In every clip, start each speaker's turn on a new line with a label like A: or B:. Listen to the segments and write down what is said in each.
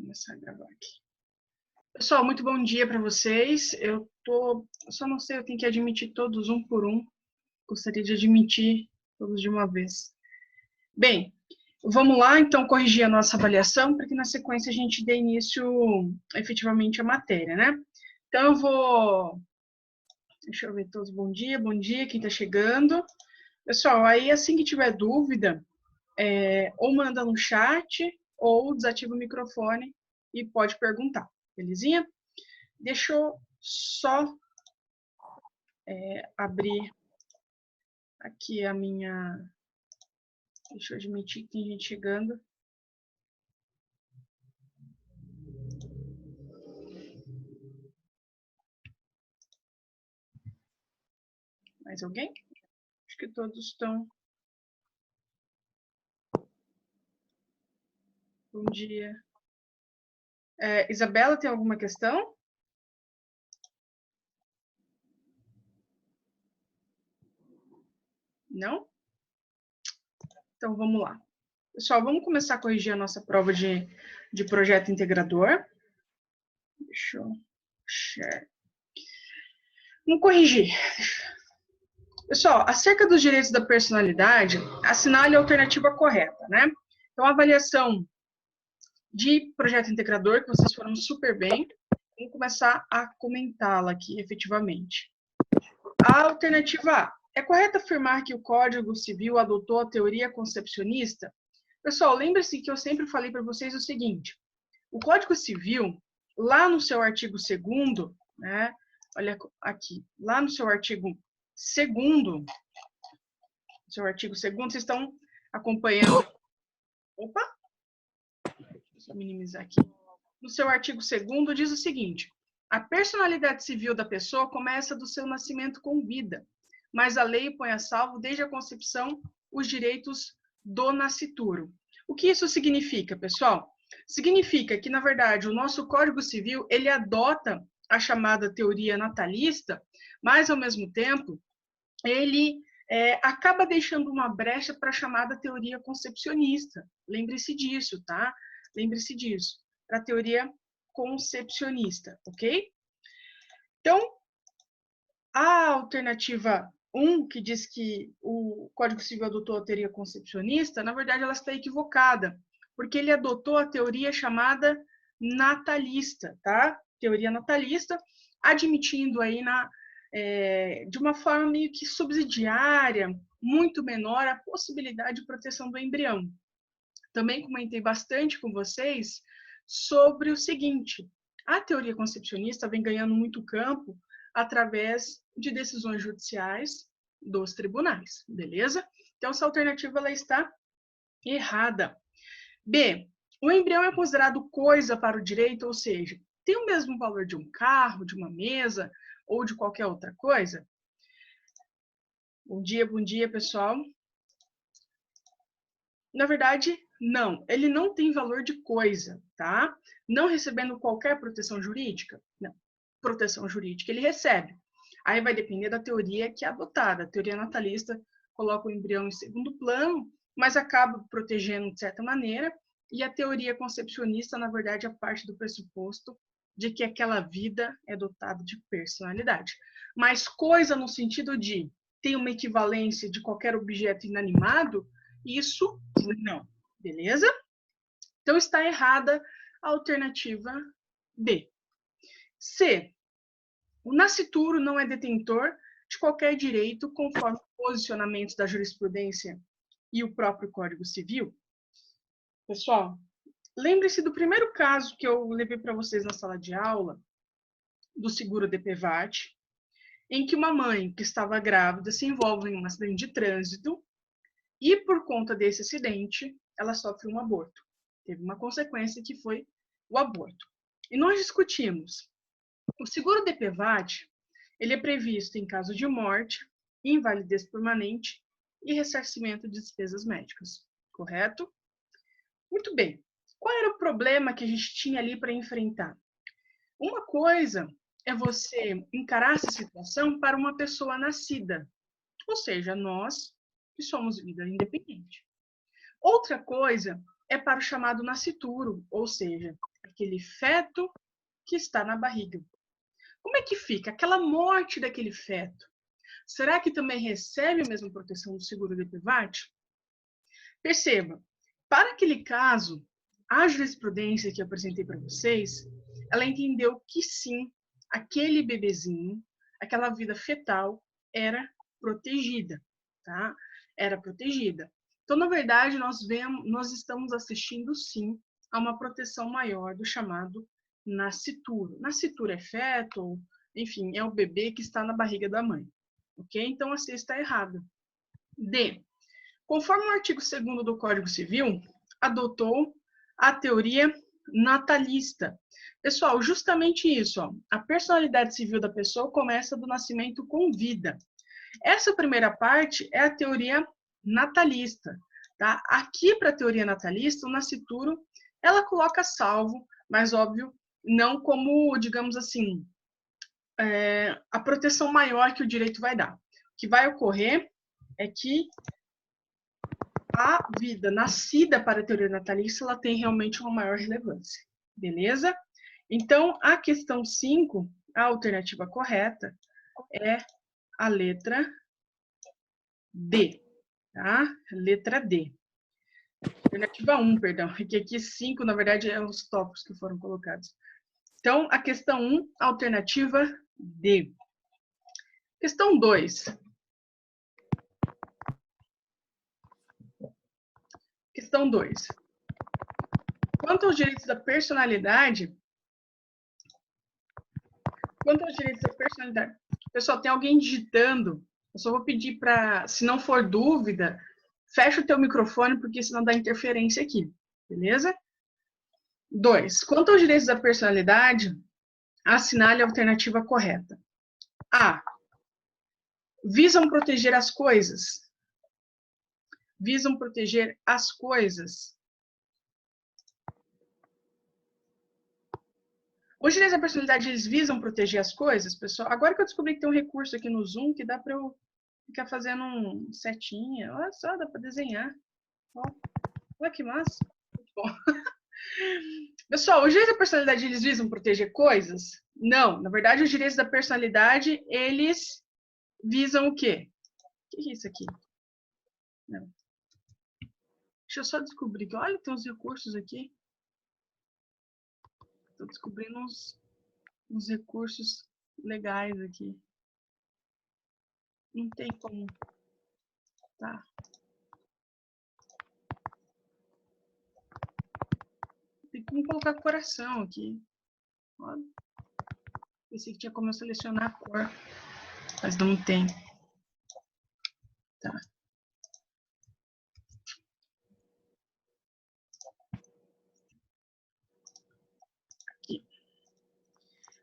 A: Começar a gravar aqui. Pessoal, muito bom dia para vocês. Eu só não sei, eu tenho que admitir todos um por um. Gostaria de admitir todos de uma vez. Bem, vamos lá, então, corrigir a nossa avaliação, para que na sequência a gente dê início efetivamente à matéria, né? Então, eu vou... Deixa eu ver todos. Bom dia, quem está chegando. Pessoal, aí assim que tiver dúvida, ou manda no chat, ou desativa o microfone e pode perguntar, belezinha? Deixa eu só abrir aqui a minha... Deixa eu admitir que tem gente chegando. Mais alguém? Acho que todos estão. Bom dia. Isabela, tem alguma questão? Não? Então, vamos lá. Pessoal, vamos começar a corrigir a nossa prova de projeto integrador. Deixa eu... Share. Vamos corrigir. Pessoal, acerca dos direitos da personalidade, assinale a alternativa correta, né? Então, a avaliação de projeto integrador, que vocês foram super bem, vamos começar a comentá-la aqui, efetivamente. A alternativa A. É correto afirmar que o Código Civil adotou a teoria concepcionista? Pessoal, lembre-se que eu sempre falei para vocês o seguinte, o Código Civil, lá no seu artigo 2º, né, olha aqui, lá no seu artigo 2º, vocês estão acompanhando... Opa! Deixa eu minimizar aqui. No seu artigo 2º diz o seguinte, a personalidade civil da pessoa começa do seu nascimento com vida, mas a lei põe a salvo desde a concepção os direitos do nascituro. O que isso significa, pessoal? Significa que, na verdade, o nosso Código Civil, ele adota a chamada teoria natalista, mas, ao mesmo tempo, ele acaba deixando uma brecha para a chamada teoria concepcionista. Lembre-se disso, tá? Lembre-se disso, para a teoria concepcionista, ok? Então, a alternativa 1, que diz que o Código Civil adotou a teoria concepcionista, na verdade ela está equivocada, porque ele adotou a teoria chamada natalista, tá? Teoria natalista, admitindo aí de uma forma meio que subsidiária, muito menor, a possibilidade de proteção do embrião. Também comentei bastante com vocês sobre o seguinte, a teoria concepcionista vem ganhando muito campo através de decisões judiciais dos tribunais, beleza? Então, essa alternativa ela está errada. B, o embrião é considerado coisa para o direito, ou seja, tem o mesmo valor de um carro, de uma mesa ou de qualquer outra coisa? Bom dia, pessoal. Na verdade, não, ele não tem valor de coisa, tá? Não recebendo qualquer proteção jurídica? Não. Proteção jurídica ele recebe. Aí vai depender da teoria que é adotada. A teoria natalista coloca o embrião em segundo plano, mas acaba protegendo de certa maneira, e a teoria concepcionista, na verdade, é parte do pressuposto de que aquela vida é dotada de personalidade. Mas coisa no sentido de ter uma equivalência de qualquer objeto inanimado, isso não, beleza? Então está errada a alternativa B. C. O nascituro não é detentor de qualquer direito conforme o posicionamento da jurisprudência e o próprio Código Civil. Pessoal, lembre-se do primeiro caso que eu levei para vocês na sala de aula, do seguro DPVAT, em que uma mãe que estava grávida se envolve em um acidente de trânsito e, por conta desse acidente, ela sofre um aborto. Teve uma consequência que foi o aborto. E nós discutimos. O seguro DPVAT, ele é previsto em caso de morte, invalidez permanente e ressarcimento de despesas médicas. Correto? Muito bem. Qual era o problema que a gente tinha ali para enfrentar? Uma coisa é você encarar essa situação para uma pessoa nascida, ou seja, nós que somos vida independente. Outra coisa é para o chamado nascituro, ou seja, aquele feto que está na barriga. Como é que fica? Aquela morte daquele feto, será que também recebe a mesma proteção do seguro de PVAT? Perceba, para aquele caso, a jurisprudência que eu apresentei para vocês, ela entendeu que sim, aquele bebezinho, aquela vida fetal era protegida, tá? Era protegida. Então, na verdade, nós estamos assistindo sim a uma proteção maior do chamado nascituro. Nascituro é feto, enfim, é o bebê que está na barriga da mãe, ok? Então, a C está errada. D. Conforme o artigo 2º do Código Civil, adotou a teoria natalista. Pessoal, justamente isso, ó, a personalidade civil da pessoa começa do nascimento com vida. Essa primeira parte é a teoria natalista, tá? Aqui, para a teoria natalista, o nascituro, ela coloca salvo, mas, óbvio, não como, digamos assim, a proteção maior que o direito vai dar. O que vai ocorrer é que a vida nascida para a teoria natalista, ela tem realmente uma maior relevância, beleza? Então, a questão 5, a alternativa correta é a letra D, tá? Letra D. Alternativa 1, perdão, que aqui 5, na verdade, é os tópicos que foram colocados. Então, a questão 1, alternativa D. Questão 2. Questão 2. Quanto aos direitos da personalidade, pessoal, tem alguém digitando, eu só vou pedir para, se não for dúvida, fecha o teu microfone, porque senão dá interferência aqui, beleza? 2. Quanto aos direitos da personalidade, assinale a alternativa correta. A. Visam proteger as coisas. Visam proteger as coisas. Os direitos da personalidade, eles visam proteger as coisas, pessoal? Agora que eu descobri que tem um recurso aqui no Zoom que dá para eu ficar fazendo um setinha. Olha só, dá para desenhar. Ó, olha que massa. Muito bom. Pessoal, os direitos da personalidade, eles visam proteger coisas? Não. Na verdade, os direitos da personalidade, eles visam o quê? O que é isso aqui? Não. Deixa eu só descobrir que, olha, tem uns recursos aqui. Estou descobrindo uns recursos legais aqui. Não tem como. Tá. Tem como colocar coração aqui. Olha. Pensei que tinha como eu selecionar a cor, mas não tem. Tá. Aqui.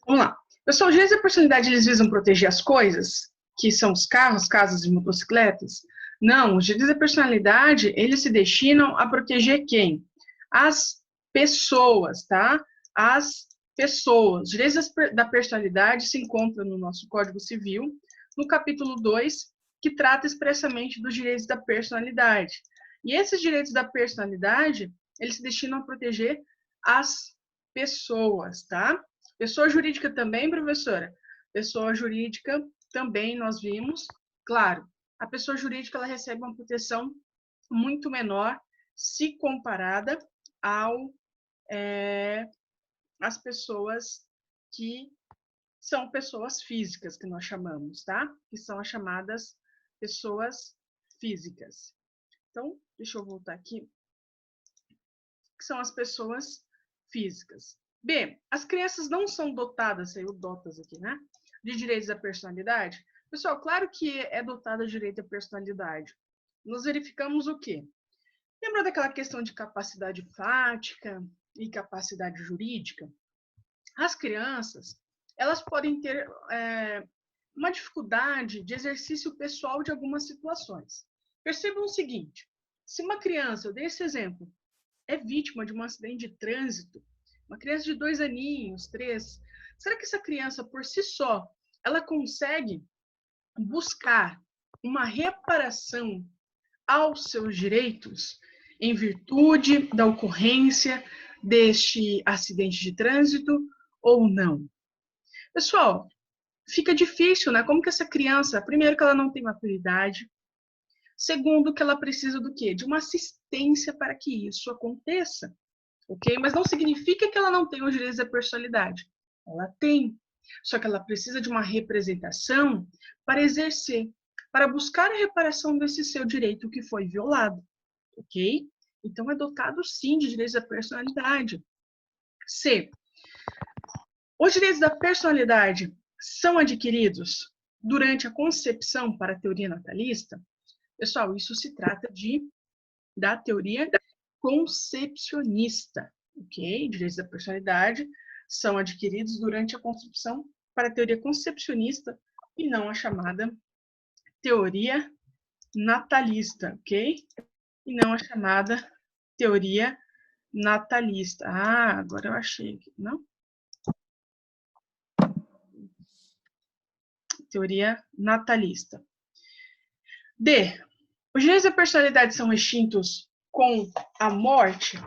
A: Vamos lá. Pessoal, os direitos da personalidade, eles visam proteger as coisas, que são os carros, casas e motocicletas? Não, os direitos da personalidade, eles se destinam a proteger quem? As pessoas, tá? As pessoas. Os direitos da personalidade se encontram no nosso Código Civil, no capítulo 2, que trata expressamente dos direitos da personalidade. E esses direitos da personalidade, eles se destinam a proteger as pessoas, tá? Pessoa jurídica também, professora? Pessoa jurídica também nós vimos. Claro, a pessoa jurídica ela recebe uma proteção muito menor se comparada às pessoas que são pessoas físicas, que nós chamamos, tá? Que são as chamadas pessoas físicas. Então, deixa eu voltar aqui. Que são as pessoas físicas. B, as crianças não são dotadas, saiu dotas aqui, né? De direitos da personalidade. Pessoal, claro que é dotada de direito à personalidade. Nós verificamos o quê? Lembra daquela questão de capacidade fática e capacidade jurídica? As crianças, elas podem ter uma dificuldade de exercício pessoal de algumas situações. Percebam o seguinte, se uma criança, eu dei esse exemplo, é vítima de um acidente de trânsito, uma criança de 2 aninhos, 3, será que essa criança, por si só, ela consegue buscar uma reparação aos seus direitos em virtude da ocorrência deste acidente de trânsito ou não? Pessoal, fica difícil, né? Como que essa criança, primeiro que ela não tem maturidade, segundo que ela precisa do quê? De uma assistência para que isso aconteça, ok? Mas não significa que ela não tem os direitos da personalidade. Ela tem, só que ela precisa de uma representação para exercer, para buscar a reparação desse seu direito que foi violado, ok? Então, é dotado, sim, de direitos da personalidade. C. Os direitos da personalidade são adquiridos durante a concepção para a teoria natalista? Pessoal, isso se trata da teoria concepcionista, ok? Direitos da personalidade são adquiridos durante a concepção para a teoria concepcionista e não a chamada teoria natalista, ok? E não a chamada teoria natalista. Ah, agora eu achei aqui, não? Teoria natalista. D. Os direitos da personalidade são extintos com a morte?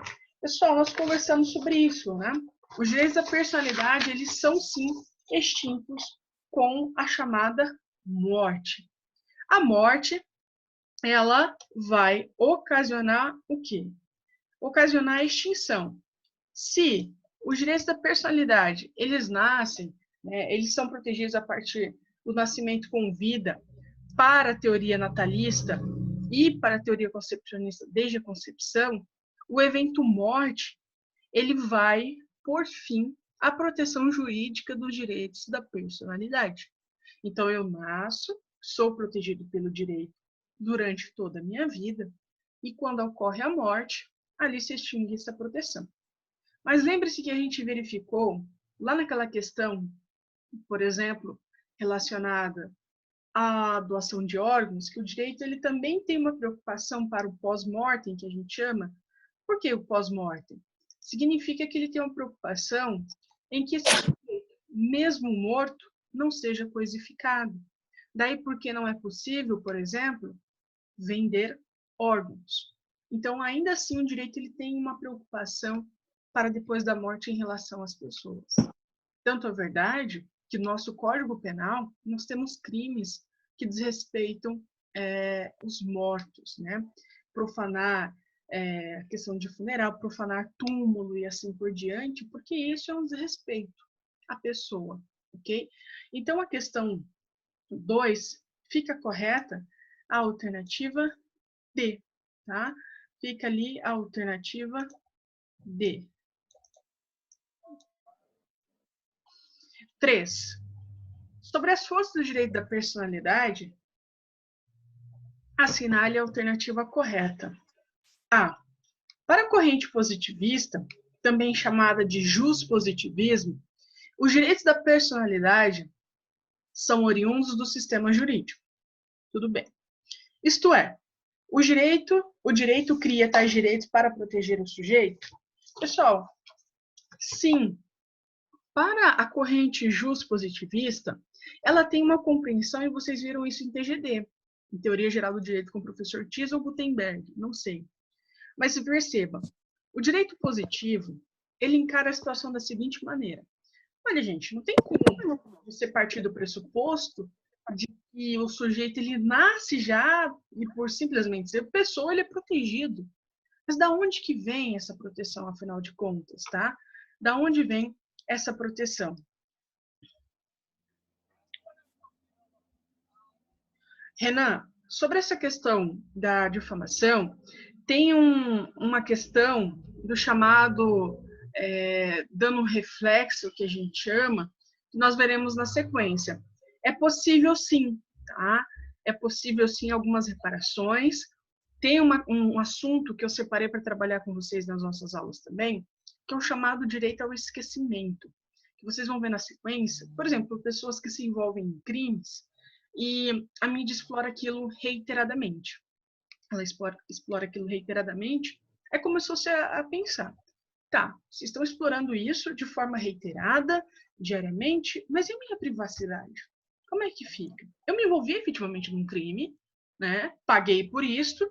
A: Pessoal, nós conversamos sobre isso, né? Os direitos da personalidade, eles são, sim, extintos com a chamada morte. A morte, ela vai ocasionar o quê? Ocasionar a extinção. Se os direitos da personalidade, eles nascem, né, eles são protegidos a partir do nascimento com vida para a teoria natalista e para a teoria concepcionista desde a concepção, o evento morte, ele vai, por fim, à proteção jurídica dos direitos da personalidade. Então, eu nasço, sou protegido pelo direito durante toda a minha vida, e quando ocorre a morte, ali se extingue essa proteção. Mas lembre-se que a gente verificou, lá naquela questão, por exemplo, relacionada à doação de órgãos, que o direito ele também tem uma preocupação para o pós-mortem, que a gente chama. Por que o pós-mortem? Significa que ele tem uma preocupação em que esse sujeito, mesmo morto, não seja coisificado. Daí porque não é possível, por exemplo, vender órgãos. Então, ainda assim, o direito ele tem uma preocupação para depois da morte em relação às pessoas. Tanto é verdade que no nosso Código Penal nós temos crimes que desrespeitam os mortos, né? Profanar a questão de funeral, profanar túmulo e assim por diante, porque isso é um desrespeito à pessoa, ok? Então, a questão 2 fica correta a alternativa D, tá? Fica ali a alternativa D. 3. Sobre as forças do direito da personalidade, assinale a alternativa correta. A. Para a corrente positivista, também chamada de juspositivismo, os direitos da personalidade são oriundos do sistema jurídico. Tudo bem. Isto é, o direito cria tais direitos para proteger o sujeito? Pessoal, sim. Para a corrente juspositivista, ela tem uma compreensão, e vocês viram isso em TGD, em Teoria Geral do Direito com o professor Tis ou Gutenberg, não sei. Mas perceba, o direito positivo, ele encara a situação da seguinte maneira. Olha, gente, não tem como você partir do pressuposto de que o sujeito ele nasce já e por simplesmente ser pessoa, ele é protegido. Mas da onde que vem essa proteção, afinal de contas, tá? Da onde vem essa proteção? Renan, sobre essa questão da difamação, tem uma questão do chamado dano reflexo, que a gente chama, que nós veremos na sequência. É possível sim, tá? É possível sim algumas reparações. Tem um assunto que eu separei para trabalhar com vocês nas nossas aulas também, que é o chamado direito ao esquecimento, que vocês vão ver na sequência. Por exemplo, pessoas que se envolvem em crimes, e a mídia explora aquilo reiteradamente. Ela explora aquilo reiteradamente. É como se fosse a pensar. Tá, vocês estão explorando isso de forma reiterada, diariamente, mas e a minha privacidade? Como é que fica? Eu me envolvi efetivamente num crime, né? Paguei por isso,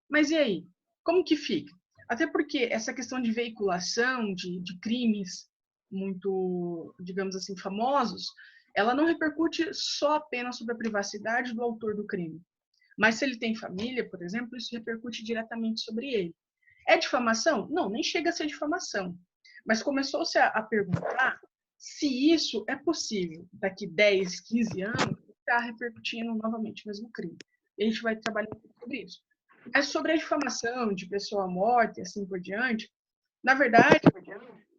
A: mas e aí? Como que fica? Até porque essa questão de veiculação de crimes muito, digamos assim, famosos, ela não repercute só apenas sobre a privacidade do autor do crime. Mas se ele tem família, por exemplo, isso repercute diretamente sobre ele. É difamação? Não, nem chega a ser difamação. Mas começou-se a perguntar se isso é possível daqui 10, 15 anos estar repercutindo novamente o mesmo crime. E a gente vai trabalhar sobre isso. Mas sobre a difamação de pessoa morta e assim por diante, na verdade,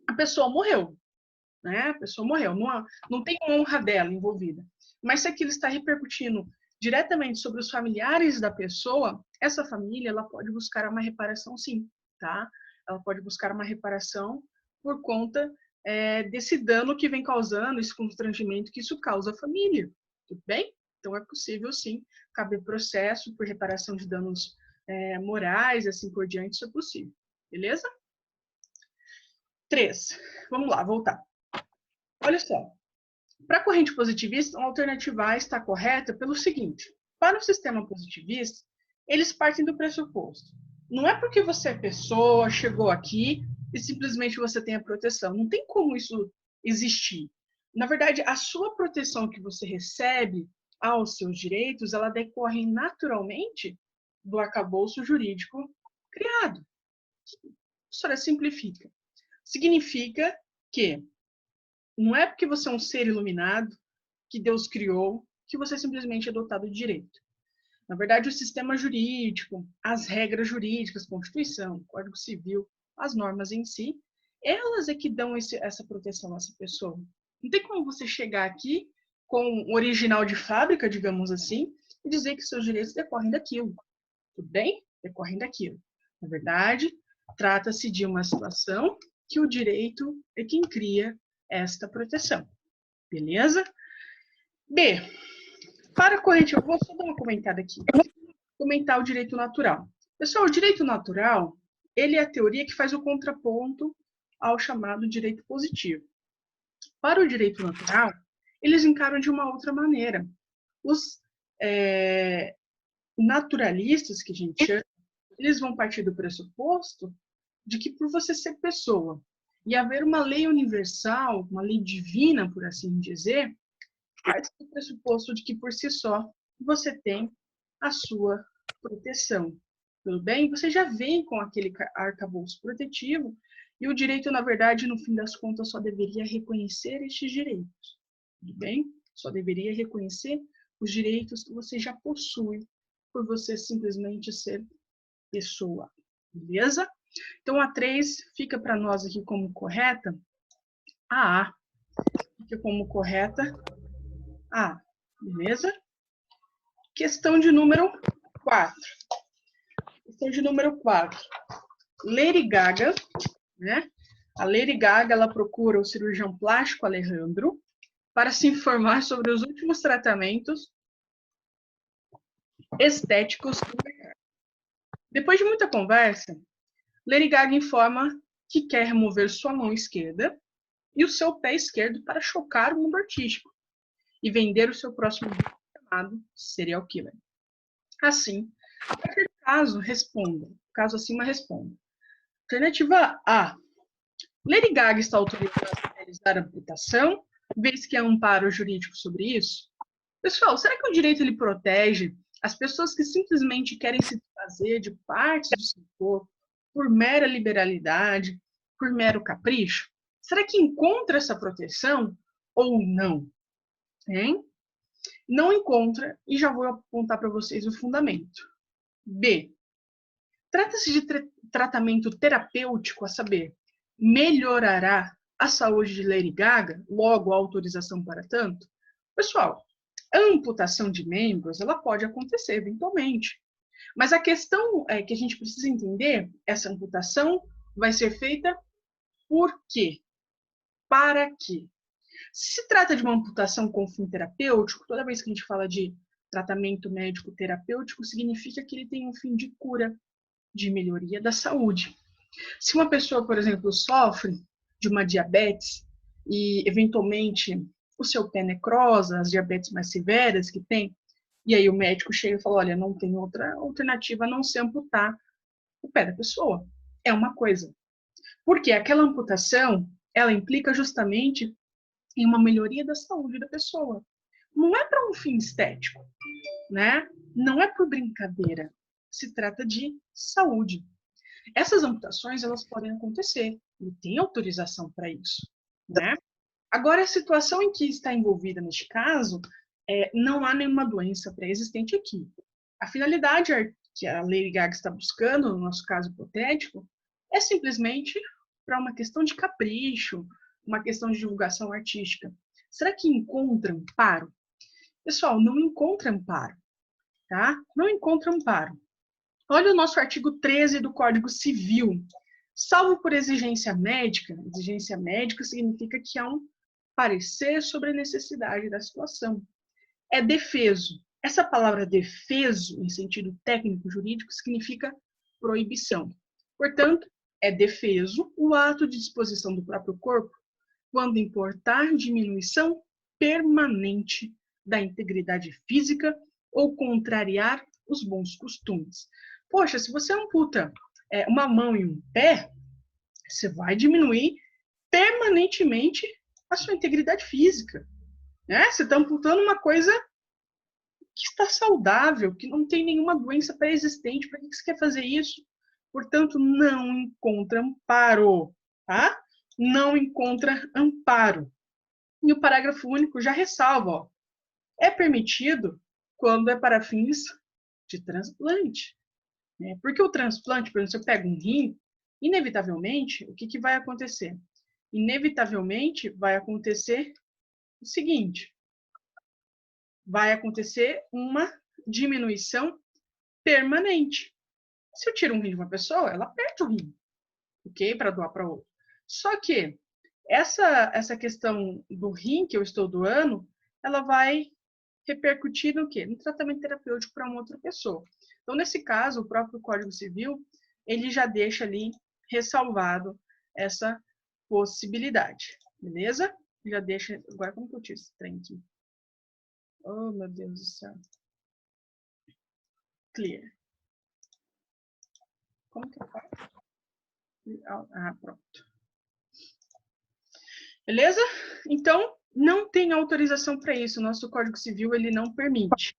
A: a pessoa morreu. Né? A pessoa morreu. Não tem honra dela envolvida. Mas se aquilo está repercutindo diretamente sobre os familiares da pessoa, essa família ela pode buscar uma reparação, sim, tá? Ela pode buscar uma reparação por conta desse dano que vem causando, esse constrangimento que isso causa à família, tudo bem? Então é possível, sim, caber processo por reparação de danos morais, assim por diante, isso é possível, beleza? 3. Vamos lá, voltar. Olha só. Para a corrente positivista, a alternativa A está correta pelo seguinte: para o sistema positivista, eles partem do pressuposto. Não é porque você é pessoa, chegou aqui e simplesmente você tem a proteção. Não tem como isso existir. Na verdade, a sua proteção que você recebe aos seus direitos, ela decorre naturalmente do arcabouço jurídico criado. A história simplifica. Significa que não é porque você é um ser iluminado, que Deus criou, que você simplesmente é dotado de direito. Na verdade, o sistema jurídico, as regras jurídicas, Constituição, Código Civil, as normas em si, elas é que dão essa proteção a essa pessoa. Não tem como você chegar aqui com o original de fábrica, digamos assim, e dizer que seus direitos decorrem daquilo. Tudo bem? Decorrem daquilo. Na verdade, trata-se de uma situação que o direito é quem cria esta proteção. Beleza? B. Para a corrente, eu vou só dar uma comentada aqui. Comentar o direito natural. Pessoal, o direito natural, ele é a teoria que faz o contraponto ao chamado direito positivo. Para o direito natural, eles encaram de uma outra maneira. Os naturalistas, que a gente chama, eles vão partir do pressuposto de que por você ser pessoa e haver uma lei universal, uma lei divina, por assim dizer, parte do pressuposto de que por si só você tem a sua proteção. Tudo bem? Você já vem com aquele arcabouço protetivo e o direito, na verdade, no fim das contas, só deveria reconhecer estes direitos. Tudo bem? Só deveria reconhecer os direitos que você já possui por você simplesmente ser pessoa. Beleza? Então, a 3 fica para nós aqui como correta. A A fica como correta. A, beleza? Questão de número 4. Questão de número 4. Lady Gaga, né? A Lady Gaga, ela procura o cirurgião plástico Alejandro para se informar sobre os últimos tratamentos estéticos do mercado. Depois de muita conversa, Lady Gaga informa que quer remover sua mão esquerda e o seu pé esquerdo para chocar o mundo artístico e vender o seu próximo livro chamado Serial Killer. Assim, a partir do caso, responda. Caso acima, responda. Alternativa A. Lady Gaga está autorizada a realizar a amputação, vez que há amparo jurídico sobre isso? Pessoal, será que o direito ele protege as pessoas que simplesmente querem se desfazer de partes do seu corpo por mera liberalidade, por mero capricho? Será que encontra essa proteção ou não? Hein? Não encontra, e já vou apontar para vocês o fundamento. B. Trata-se de tratamento terapêutico, a saber, melhorará a saúde de Lady Gaga, logo a autorização para tanto? Pessoal, a amputação de membros, ela pode acontecer eventualmente. Mas a questão é que a gente precisa entender, essa amputação vai ser feita por quê? Para quê? Se trata de uma amputação com fim terapêutico, toda vez que a gente fala de tratamento médico terapêutico, significa que ele tem um fim de cura, de melhoria da saúde. Se uma pessoa, por exemplo, sofre de uma diabetes e, eventualmente, o seu pé necrosa, as diabetes mais severas que tem, e aí o médico chega e fala, olha, não tem outra alternativa a não ser amputar o pé da pessoa. é uma coisa. Porque aquela amputação, ela implica justamente em uma melhoria da saúde da pessoa. Não é para um fim estético, né? Não é por brincadeira. Se trata de saúde. Essas amputações, elas podem acontecer. E tem autorização para isso, né? Agora, a situação em que está envolvida neste caso, não há nenhuma doença pré-existente aqui. A finalidade que a Lady Gaga está buscando, no nosso caso hipotético, é simplesmente para uma questão de capricho, uma questão de divulgação artística. Será que encontra amparo? Pessoal, não encontra amparo, tá? Não encontra amparo. Olha o nosso artigo 13 do Código Civil. Salvo por exigência médica significa que há um parecer sobre a necessidade da situação. É defeso. Essa palavra defeso, em sentido técnico jurídico, significa proibição. Portanto, é defeso o ato de disposição do próprio corpo quando importar diminuição permanente da integridade física ou contrariar os bons costumes. Poxa, se você amputa uma mão e um pé, você vai diminuir permanentemente a sua integridade física. Né? Você está amputando uma coisa que está saudável, que não tem nenhuma doença pré-existente. Para que você quer fazer isso? Portanto, não encontra amparo, tá? Não encontra amparo. E o parágrafo único já ressalva, ó, é permitido quando é para fins de transplante. Né? Porque o transplante, por exemplo, se eu pego um rim, inevitavelmente, o que vai acontecer? Inevitavelmente vai acontecer o seguinte, vai acontecer uma diminuição permanente. Se eu tiro um rim de uma pessoa, ela perde o rim, ok? Para doar para outra. Só que essa questão do rim que eu estou doando, ela vai repercutir no quê? No tratamento terapêutico para uma outra pessoa. Então, nesse caso, o próprio Código Civil, ele já deixa ali ressalvado essa possibilidade, beleza? Já deixa... Agora, como que eu tiro esse trem aqui? Oh, meu Deus do céu. Clear. Como que eu faço? Ah, pronto. Beleza? Então, não tem autorização para isso. O nosso Código Civil, ele não permite.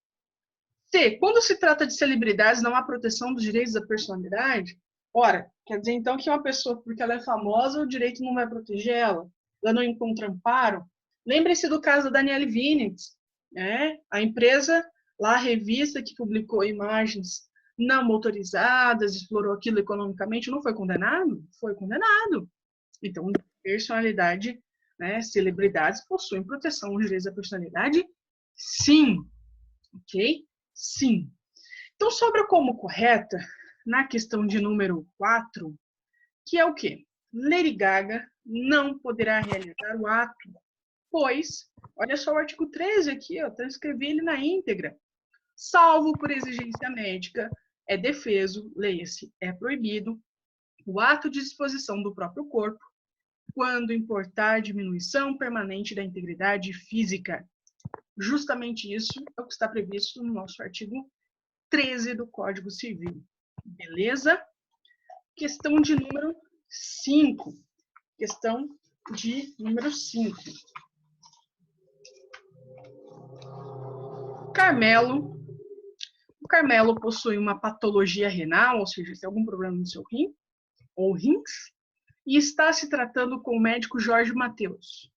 A: C. Quando se trata de celebridades, não há proteção dos direitos da personalidade? Ora, quer dizer então que uma pessoa, porque ela é famosa, o direito não vai proteger ela? Ela não encontra amparo? Lembre-se do caso da Danielle Vinitz, né? A empresa, lá a revista que publicou imagens não motorizadas, explorou aquilo economicamente, não foi condenado? Foi condenado. Então, personalidade, né, celebridades possuem proteção aos direitos da personalidade? Sim. Ok? Sim. Então, sobra como correta, na questão de número 4, que é o quê? Lady Gaga não poderá realizar o ato, pois, olha só o artigo 13 aqui, ó, transcrevi ele na íntegra. Salvo por exigência médica, é defeso, leia-se, é proibido, o ato de disposição do próprio corpo, quando importar diminuição permanente da integridade física. Justamente isso é o que está previsto no nosso artigo 13 do Código Civil. Beleza? Questão de número 5. Questão de número 5. O Carmelo possui uma patologia renal, ou seja, tem algum problema no seu rim, ou rins, e está se tratando com o médico Jorge Mateus.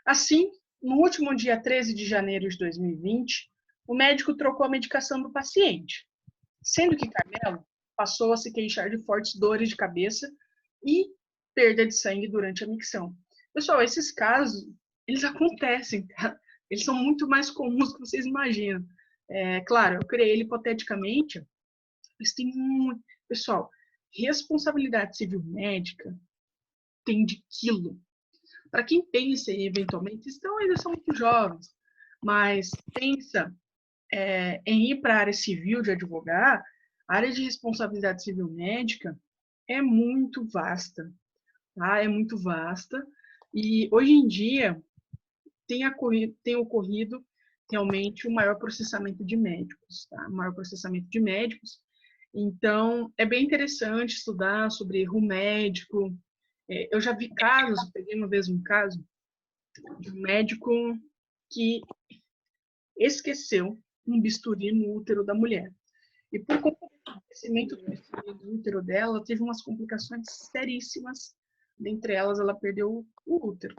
A: Assim, no último dia 13 de janeiro de 2020, o médico trocou a medicação do paciente, sendo que Carmelo passou a se queixar de fortes dores de cabeça e perda de sangue durante a micção. Pessoal, esses casos, eles acontecem, tá? Eles são muito mais comuns do que vocês imaginam. Claro, eu criei ele hipoteticamente, mas tem muito... Pessoal, responsabilidade civil médica tem de quilo. Para quem pensa em, eventualmente, eles são muito jovens, mas pensa em ir para a área civil de advogar, a área de responsabilidade civil médica é muito vasta, tá? É muito vasta. E hoje em dia tem ocorrido realmente o maior processamento de médicos, tá? O maior processamento de médicos. Então, é bem interessante estudar sobre erro médico. Eu já vi casos, eu peguei uma vez um caso de um médico que esqueceu um bisturi no útero da mulher. E por conta do esquecimento do bisturi no útero dela, teve umas complicações seríssimas. Dentre elas, ela perdeu o útero,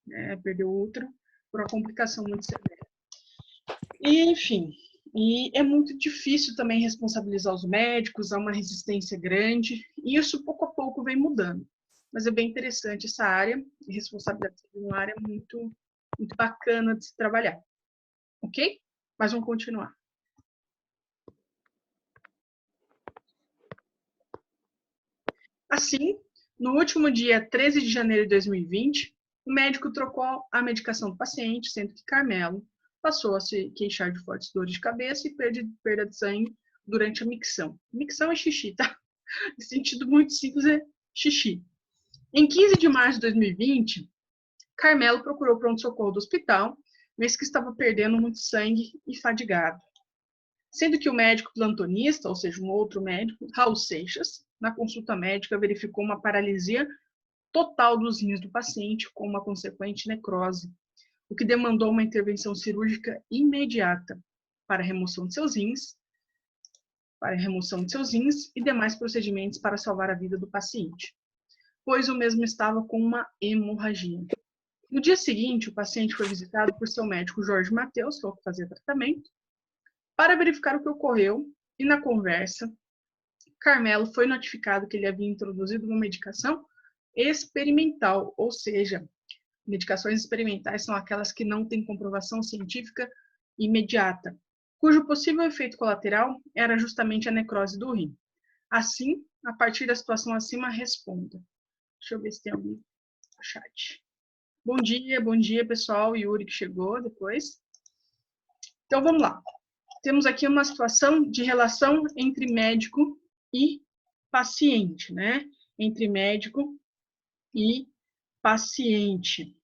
A: né? Perdeu o útero por uma complicação muito severa. E, enfim, e é muito difícil também responsabilizar os médicos, há uma resistência grande, e isso pouco a pouco vem mudando. Mas é bem interessante essa área, e responsabilidade é uma área muito, muito bacana de se trabalhar. Ok? Mas vamos continuar. Assim, no último dia 13 de janeiro de 2020, o médico trocou a medicação do paciente, sendo que Carmelo passou a se queixar de fortes dores de cabeça e perda de sangue durante a micção. Micção é xixi, tá? Em sentido muito simples, é xixi. Em 15 de março de 2020, Carmelo procurou o pronto-socorro do hospital, vez que estava perdendo muito sangue e fadigado. Sendo que o médico plantonista, ou seja, um outro médico, Raul Seixas, na consulta médica verificou uma paralisia total dos rins do paciente com uma consequente necrose, o que demandou uma intervenção cirúrgica imediata para a remoção de seus rins, e demais procedimentos para salvar a vida do paciente, pois o mesmo estava com uma hemorragia. No dia seguinte, o paciente foi visitado por seu médico Jorge Mateus, que é o que fazia tratamento, para verificar o que ocorreu, e na conversa, Carmelo foi notificado que ele havia introduzido uma medicação experimental, ou seja, medicações experimentais são aquelas que não têm comprovação científica imediata, cujo possível efeito colateral era justamente a necrose do rim. Assim, a partir da situação acima, responda. Deixa eu ver se tem alguém no chat. Bom dia, pessoal. Yuri que chegou depois. Então, vamos lá. Temos aqui uma situação de relação entre médico e paciente, né? Entre médico e paciente.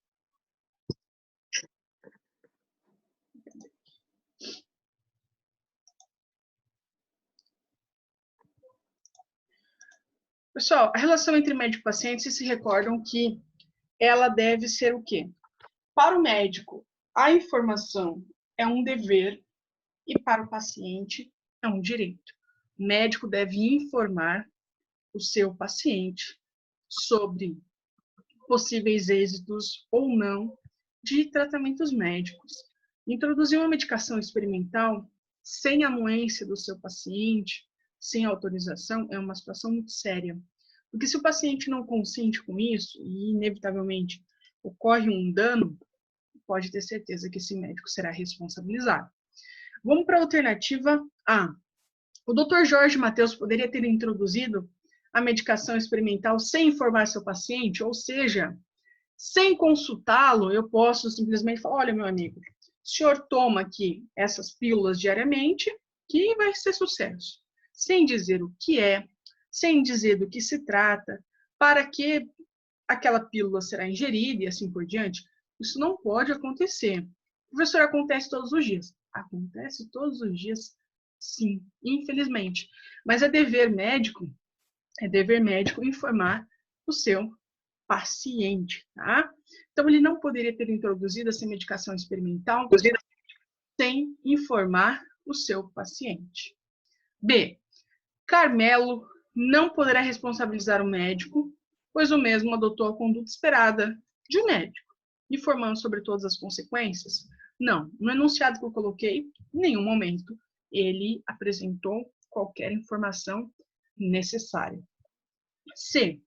A: Pessoal, a relação entre médico e paciente, vocês se recordam que ela deve ser o quê? Para o médico, a informação é um dever e para o paciente é um direito. O médico deve informar o seu paciente sobre possíveis êxitos ou não de tratamentos médicos. Introduzir uma medicação experimental sem anuência do seu paciente, sem autorização, é uma situação muito séria. Porque se o paciente não consente com isso, e inevitavelmente ocorre um dano, pode ter certeza que esse médico será responsabilizado. Vamos para a alternativa A. O Dr. Jorge Mateus poderia ter introduzido a medicação experimental sem informar seu paciente, ou seja, sem consultá-lo, eu posso simplesmente falar, olha, meu amigo, o senhor toma aqui essas pílulas diariamente, que vai ser sucesso. Sem dizer o que é, sem dizer do que se trata, para que aquela pílula será ingerida e assim por diante. Isso não pode acontecer. Professor, acontece todos os dias. Acontece todos os dias, sim, infelizmente. Mas é dever médico informar o seu paciente, tá? Então, ele não poderia ter introduzido essa medicação experimental sem informar o seu paciente. B. Carmelo não poderá responsabilizar o médico, pois o mesmo adotou a conduta esperada de um médico, informando sobre todas as consequências. Não, no enunciado que eu coloquei, em nenhum momento ele apresentou qualquer informação necessária. C.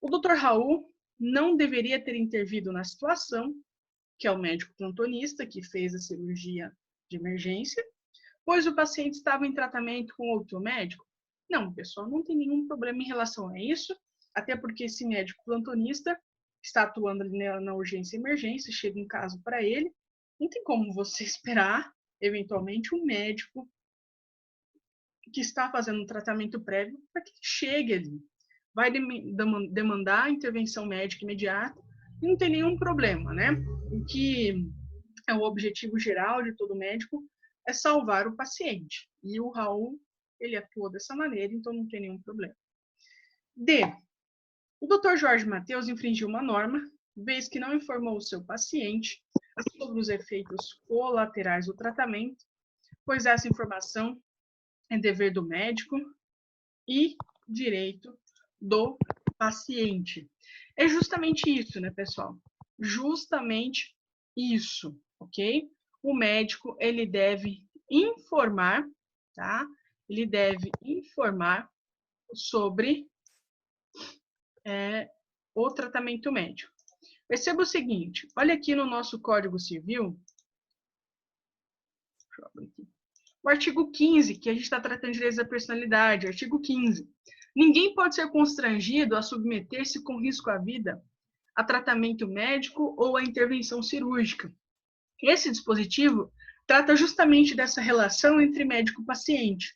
A: O Dr. Raul não deveria ter intervido na situação, que é o médico plantonista que fez a cirurgia de emergência, pois o paciente estava em tratamento com outro médico. Não, pessoal, não tem nenhum problema em relação a isso, até porque esse médico plantonista está atuando ali na urgência e emergência, chega um caso para ele, não tem como você esperar, eventualmente, um médico que está fazendo um tratamento prévio para que chegue ali. Vai demandar intervenção médica imediata e não tem nenhum problema, né? O que é o objetivo geral de todo médico é salvar o paciente. E o Raul ele atuou dessa maneira, então não tem nenhum problema. D. O Dr. Jorge Mateus infringiu uma norma, vez que não informou o seu paciente sobre os efeitos colaterais do tratamento, pois essa informação é dever do médico e direito do paciente. É justamente isso, né, pessoal? Justamente isso, ok? O médico, ele deve informar, tá? Ele deve informar sobre o tratamento médico. Perceba o seguinte, olha aqui no nosso Código Civil, deixa eu abrir aqui. O artigo 15, que a gente está tratando de direitos da personalidade, artigo 15. Ninguém pode ser constrangido a submeter-se com risco à vida a tratamento médico ou a intervenção cirúrgica. Esse dispositivo trata justamente dessa relação entre médico e paciente.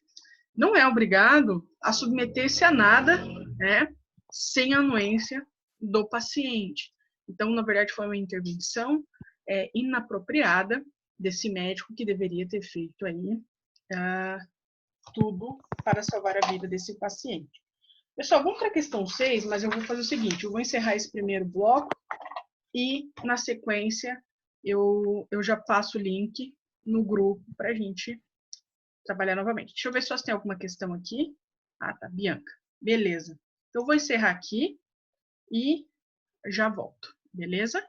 A: Não é obrigado a submeter-se a nada, né, sem a anuência do paciente. Então, na verdade, foi uma intervenção inapropriada desse médico que deveria ter feito aí tudo para salvar a vida desse paciente. Pessoal, vamos para a questão 6, mas eu vou fazer o seguinte, eu vou encerrar esse primeiro bloco e, na sequência, eu já passo o link no grupo para a gente trabalhar novamente. Deixa eu ver se tem alguma questão aqui. Ah, tá, Bianca. Beleza. Então, eu vou encerrar aqui e já volto, beleza?